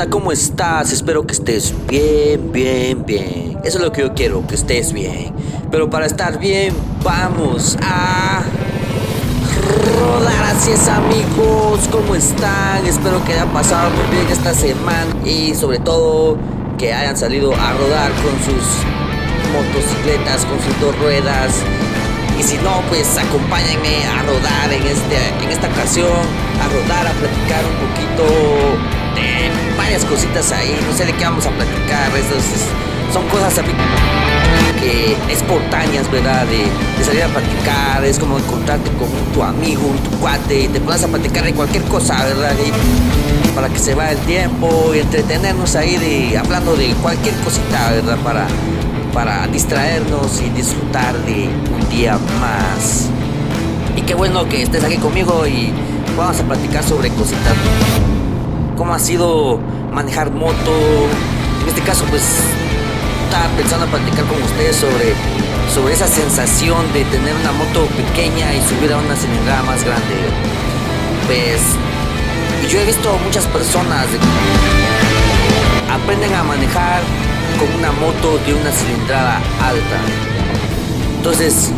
onda? ¿Cómo estás? Espero que estés bien, bien, bien. Eso es lo que yo quiero, que estés bien. Pero para estar bien, vamos a rodar. Así es, amigos, ¿cómo están? Espero que hayan pasado muy bien esta semana y sobre todo que hayan salido a rodar con sus motocicletas, con sus dos ruedas. Y si no, pues acompáñenme a rodar en esta ocasión, a rodar, a platicar un poquito de varias cositas ahí. No sé de qué vamos a platicar, son cosas a mí que espontáneas, ¿verdad? De salir a platicar, es como encontrarte con tu amigo, tu cuate, y te pones a platicar de cualquier cosa, ¿verdad? Y para que se vaya el tiempo y entretenernos ahí hablando de cualquier cosita, ¿verdad? Para distraernos y disfrutar de un día más. Y qué bueno que estés aquí conmigo y vamos a platicar sobre cositas. ¿Cómo ha sido manejar moto? En este caso, pues estaba pensando en platicar con ustedes sobre esa sensación de tener una moto pequeña y subir a una cilindrada más grande. Pues, y yo he visto muchas personas aprenden a manejar con una moto de una cilindrada alta. Entonces,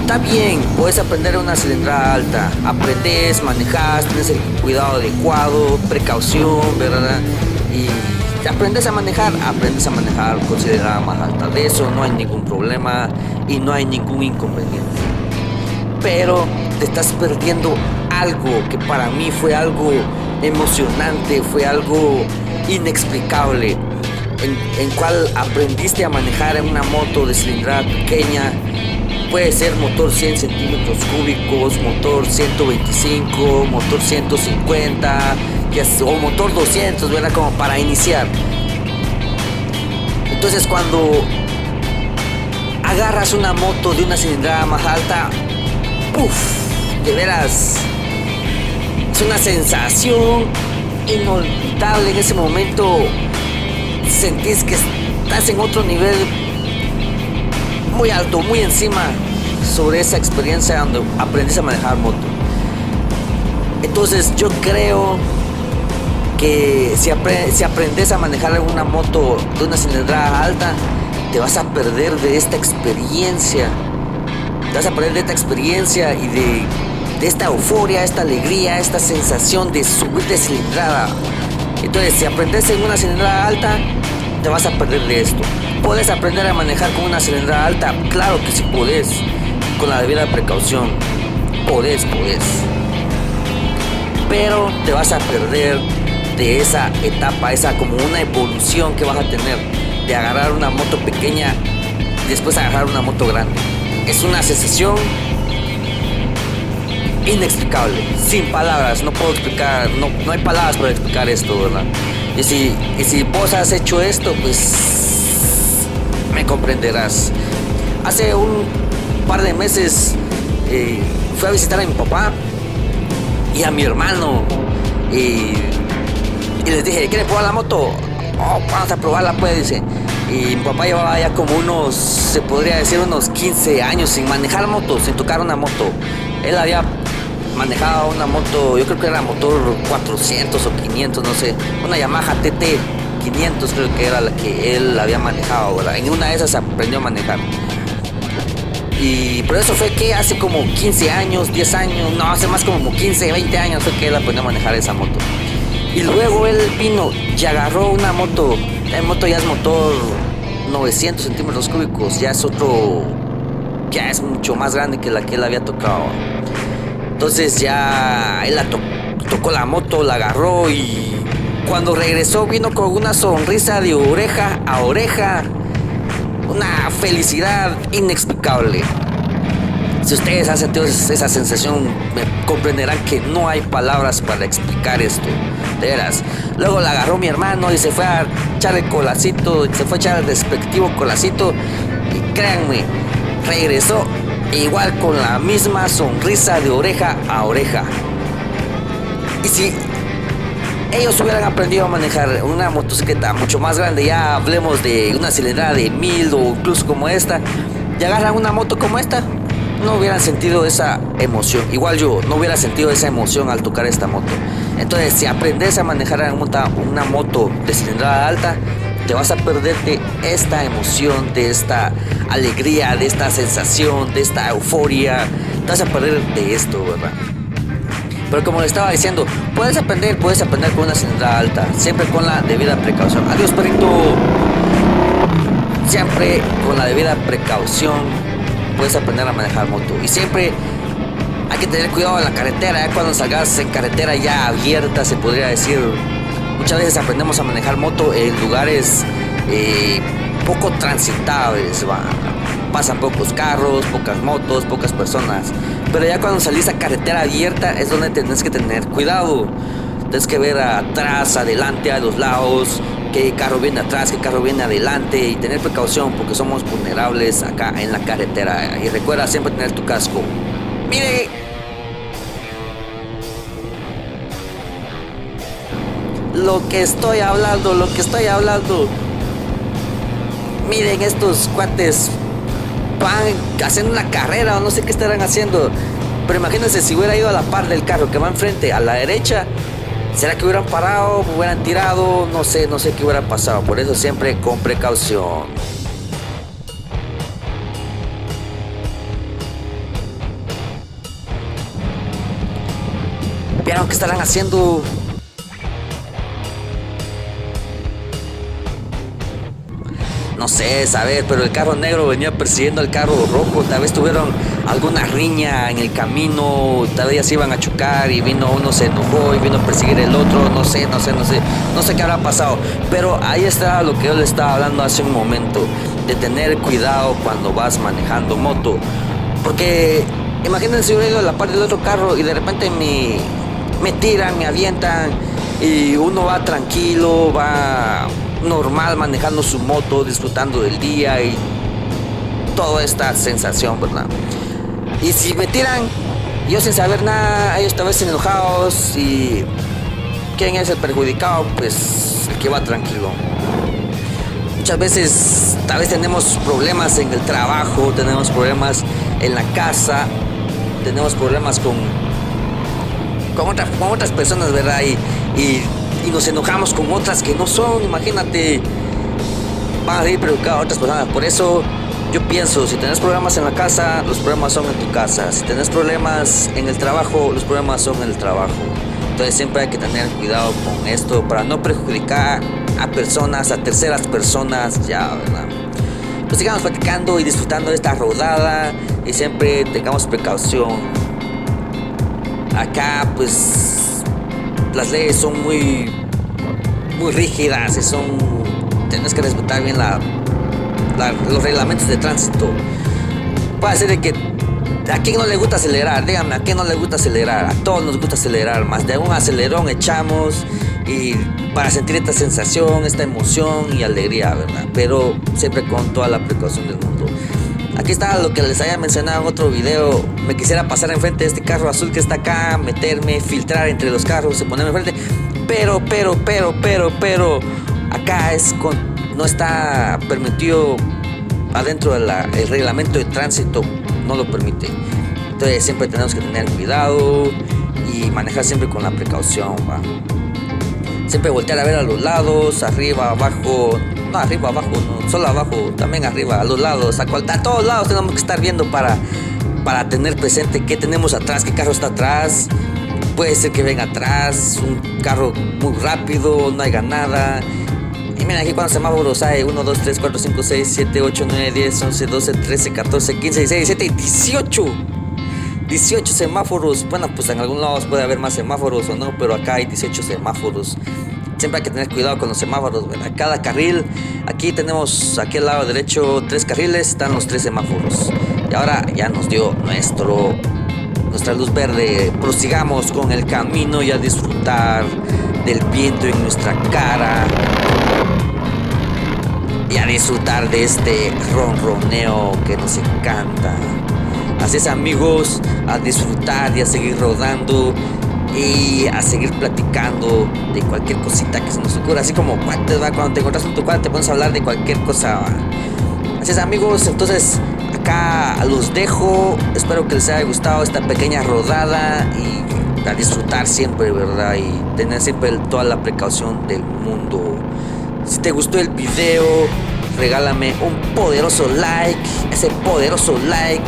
está bien, puedes aprender una cilindrada alta. Aprendes, manejas, tienes el cuidado adecuado, precaución, ¿verdad? Y aprendes a manejar con cilindrada más alta. De eso no hay ningún problema y no hay ningún inconveniente. Pero te estás perdiendo algo que para mí fue algo emocionante, fue algo inexplicable. En cual aprendiste a manejar en una moto de cilindrada pequeña. Puede ser motor 100 centímetros cúbicos, motor 125, motor 150 o motor 200, ¿verdad? Como para iniciar. Entonces cuando agarras una moto de una cilindrada más alta, ¡puf! De veras, es una sensación inolvidable. En ese momento sentís que estás en otro nivel muy alto, muy encima sobre esa experiencia donde aprendes a manejar moto. Entonces yo creo que si aprendes a manejar una moto de una cilindrada alta, te vas a perder de esta experiencia. Te vas a perder de esta experiencia y de esta euforia, esta alegría, esta sensación de subir de cilindrada. Entonces, si aprendes en una cilindrada alta, te vas a perder de esto. ¿Puedes aprender a manejar con una cilindrada alta? Claro que sí puedes, con la debida precaución. Puedes. Pero te vas a perder de esa etapa, esa como una evolución que vas a tener de agarrar una moto pequeña y después agarrar una moto grande. Es una sensación inexplicable, sin palabras, no puedo explicar, no hay palabras para explicar esto, ¿verdad? Y si vos has hecho esto, pues me comprenderás. Hace un par de meses fui a visitar a mi papá y a mi hermano y les dije, ¿quieren probar la moto? Oh, vamos a probarla, pues, dice. Y mi papá llevaba ya como se podría decir unos 15 años sin manejar moto, sin tocar una moto. Él había manejaba una moto, yo creo que era motor 400 o 500, no sé, una Yamaha TT 500 creo que era la que él había manejado, ¿verdad? En una de esas aprendió a manejar. Y por eso fue que hace como 15 años, 10 años, no, hace más como 15, 20 años fue que él aprendió a manejar esa moto. Y luego él vino y agarró una moto, la moto ya es motor 900 centímetros cúbicos, ya es mucho más grande que la que él había tocado. Entonces ya él tocó la moto, la agarró y cuando regresó vino con una sonrisa de oreja a oreja, una felicidad inexplicable. Si ustedes han sentido esa sensación, me comprenderán que no hay palabras para explicar esto, de veras. Luego la agarró mi hermano y se fue a echar el colacito, se fue a echar el respectivo colacito y créanme, regresó igual con la misma sonrisa de oreja a oreja. Y si ellos hubieran aprendido a manejar una motocicleta mucho más grande, ya hablemos de una cilindrada de 1000 o incluso como esta, y agarran una moto como esta, no hubieran sentido esa emoción. Igual yo no hubiera sentido esa emoción al tocar esta moto. Entonces, si aprendes a manejar una moto de cilindrada alta, te vas a perder de esta emoción, de esta alegría, de esta sensación, de esta euforia. Te vas a perder de esto, ¿verdad? Pero como le estaba diciendo, puedes aprender con una cilindrada alta, siempre con la debida precaución. Adiós, perrito. Siempre con la debida precaución puedes aprender a manejar moto. Y siempre hay que tener cuidado en la carretera, cuando salgas en carretera ya abierta, se podría decir. Muchas veces aprendemos a manejar moto en lugares poco transitables, ¿va? Pasan pocos carros, pocas motos, pocas personas. Pero ya cuando salís a carretera abierta es donde tenés que tener cuidado. Tienes que ver atrás, adelante, a los lados, qué carro viene atrás, qué carro viene adelante, y tener precaución porque somos vulnerables acá en la carretera. Y recuerda siempre tener tu casco. ¡Mire! Lo que estoy hablando. Miren, estos cuates van haciendo una carrera o no sé qué estarán haciendo. Pero imagínense si hubiera ido a la par del carro que va enfrente, a la derecha. ¿Será que hubieran parado? ¿Hubieran tirado? No sé qué hubiera pasado. Por eso siempre con precaución. ¿Vieron qué estarán haciendo? No sé, saber, pero el carro negro venía persiguiendo al carro rojo. Tal vez tuvieron alguna riña en el camino, tal vez ya se iban a chocar y vino uno, se enojó y vino a perseguir el otro. No sé qué habrá pasado. Pero ahí está lo que yo le estaba hablando hace un momento, de tener cuidado cuando vas manejando moto. Porque imagínense si hubiera ido a la par del otro carro y de repente me tiran, me avientan y uno va tranquilo, va normal manejando su moto, disfrutando del día y toda esta sensación, ¿verdad? Y si me tiran, yo sin saber nada, ellos tal vez enojados, y ¿quién es el perjudicado? Pues el que va tranquilo. Muchas veces tal vez tenemos problemas en el trabajo, tenemos problemas en la casa, tenemos problemas con otras personas, ¿verdad? Y nos enojamos con otras que no son, imagínate, van a salir perjudicadas a otras personas. Por eso yo pienso, si tenés problemas en la casa, los problemas son en tu casa. Si tenés problemas en el trabajo, los problemas son en el trabajo. Entonces siempre hay que tener cuidado con esto para no perjudicar a personas, a terceras personas, ya, ¿verdad? Pues sigamos practicando y disfrutando de esta rodada y siempre tengamos precaución. Acá pues las leyes son muy rígidas y tenés que respetar bien los reglamentos de tránsito. Puede ser de que a quién no le gusta acelerar, díganme, a quién no le gusta acelerar. A todos nos gusta acelerar, más de un acelerón echamos y para sentir esta sensación, esta emoción y alegría, ¿verdad? Pero siempre con toda la precaución del mundo. Aquí está lo que les había mencionado en otro video. Me quisiera pasar enfrente de este carro azul que está acá, meterme, filtrar entre los carros y ponerme enfrente. Pero acá no está permitido adentro del reglamento de tránsito, no lo permite. Entonces siempre tenemos que tener cuidado y manejar siempre con la precaución, ¿va? Siempre voltear a ver a los lados, arriba, abajo. No, arriba, abajo, no, solo abajo, también arriba, a los lados, a todos lados tenemos que estar viendo para tener presente qué tenemos atrás, qué carro está atrás. Puede ser que venga atrás un carro muy rápido, no haya nada. Y miren, aquí cuántos semáforos hay: 1, 2, 3, 4, 5, 6, 7, 8, 9, 10, 11, 12, 13, 14, 15, 16, 17 y 18 semáforos. Bueno, pues en algunos lados puede haber más semáforos o no, pero acá hay 18 semáforos. Siempre hay que tener cuidado con los semáforos, ¿verdad? Cada carril, aquí tenemos, aquí al lado derecho, 3 carriles, están los 3 semáforos. Y ahora ya nos dio nuestra luz verde. Prosigamos con el camino y a disfrutar del viento en nuestra cara. Y a disfrutar de este ronroneo que nos encanta. Así es, amigos, a disfrutar y a seguir rodando y a seguir platicando de cualquier cosita que se nos ocurra. Así como cuando te encuentras con tu cuate, te pones a hablar de cualquier cosa. Así es, amigos, entonces acá los dejo. Espero que les haya gustado esta pequeña rodada y a disfrutar siempre, ¿verdad? Y tener siempre toda la precaución del mundo. Si te gustó el video, regálame un poderoso like, ese poderoso like.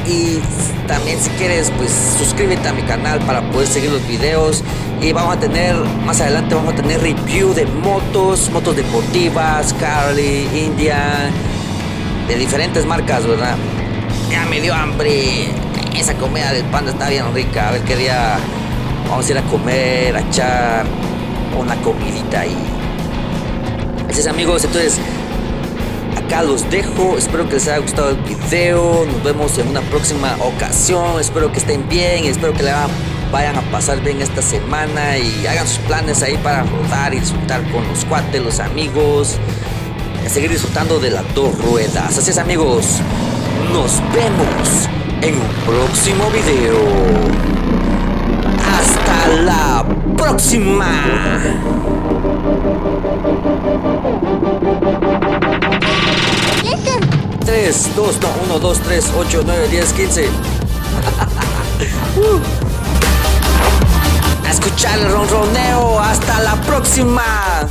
Y también si quieres, pues suscríbete a mi canal para poder seguir los videos. Y vamos a tener, más adelante vamos a tener review de motos deportivas, Harley, Indian, de diferentes marcas, ¿verdad? Ya me dio hambre. Esa comida del panda está bien rica. A ver qué día vamos a ir a comer, a echar una comidita ahí. Así es, amigos, entonces acá los dejo. Espero que les haya gustado el video. Nos vemos en una próxima ocasión. Espero que estén bien. Espero que vayan a pasar bien esta semana y hagan sus planes ahí para rodar y disfrutar con los cuates, los amigos, y seguir disfrutando de las dos ruedas. Así es, amigos, nos vemos en un próximo video. Hasta la próxima. 3, 2, no, 1, 2, 3, 8, 9, 10, 15. A escuchar el ronroneo. Hasta la próxima.